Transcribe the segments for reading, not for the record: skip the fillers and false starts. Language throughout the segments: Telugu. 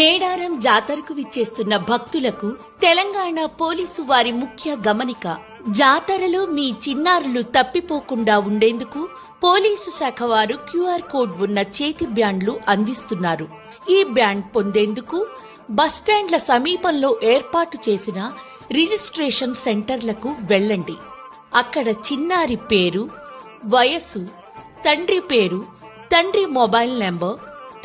మేడారం జాతరకు విచ్చేస్తున్న భక్తులకు తెలంగాణ పోలీసు వారి ముఖ్య గమనిక. జాతరలో మీ చిన్నారులు తప్పిపోకుండా ఉండేందుకు పోలీసు శాఖ వారు QR కోడ్ ఉన్న చేతి బ్యాండ్లు అందిస్తున్నారు. ఈ బ్యాండ్ పొందేందుకు బస్టాండ్ల సమీపంలో ఏర్పాటు చేసిన రిజిస్ట్రేషన్ సెంటర్లకు వెళ్ళండి. అక్కడ చిన్నారి పేరు, వయస్సు, తండ్రి పేరు, తండ్రి మొబైల్ నెంబర్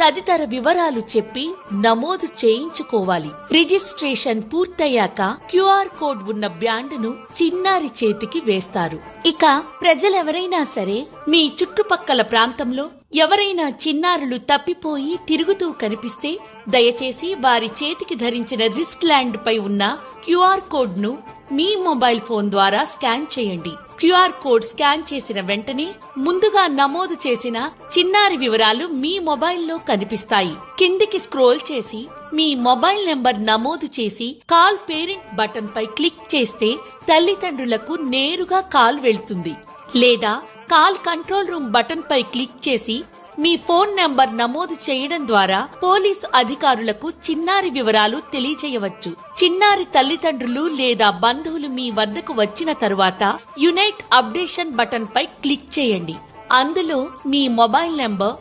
తదితర వివరాలు చెప్పి నమోదు చేయించుకోవాలి. రిజిస్ట్రేషన్ పూర్తయ్యాక QR కోడ్ ఉన్న బ్యాండును చిన్నారి చేతికి వేస్తారు. ఇక ప్రజలెవరైనా సరే మీ చుట్టుపక్కల ప్రాంతంలో ఎవరైనా చిన్నారులు తప్పిపోయి తిరుగుతూ కనిపిస్తే దయచేసి వారి చేతికి ధరించిన రిస్ట్ ల్యాండ్ పై ఉన్న QR కోడ్ ను మీ మొబైల్ ఫోన్ ద్వారా స్కాన్ చేయండి. QR కోడ్ స్కాన్ చేసిన వెంటనే ముందుగా నమోదు చేసిన చిన్నారి వివరాలు మీ మొబైల్లో కనిపిస్తాయి. కిందికి స్క్రోల్ చేసి మీ మొబైల్ నెంబర్ నమోదు చేసి కాల్ పేరెంట్ బటన్ పై క్లిక్ చేస్తే తల్లిదండ్రులకు నేరుగా కాల్ వెళ్తుంది. లేదా కాల్ కంట్రోల్ రూమ్ బటన్ పై క్లిక్ చేసి మీ ఫోన్ నంబర్ నమోదు చేయడం ద్వారా పోలీసు అధికారులకు చిన్నారి వివరాలు తెలియజేయవచ్చు. చిన్నారి తల్లిదండ్రులు లేదా బంధువులు మీ వద్దకు వచ్చిన తరువాత యునైట్ అప్డేషన్ బటన్ పై క్లిక్ చేయండి. అందులో మీ మొబైల్ నంబర్,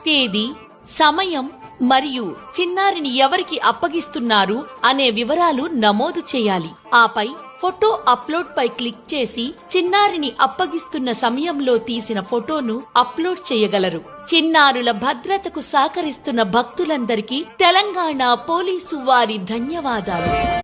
తేదీ, సమయం మరియు చిన్నారిని ఎవరికి అప్పగిస్తున్నారు అనే వివరాలు నమోదు చేయాలి. ఆపై ఫోటో అప్లోడ్ పై క్లిక్ చేసి చిన్నారిని అప్పగిస్తున్న సమయంలో తీసిన ఫోటోను అప్లోడ్ చేయగలరు. చిన్నారుల భద్రతకు సహకరిస్తున్న భక్తులందరికీ తెలంగాణ పోలీసు వారి ధన్యవాదాలు.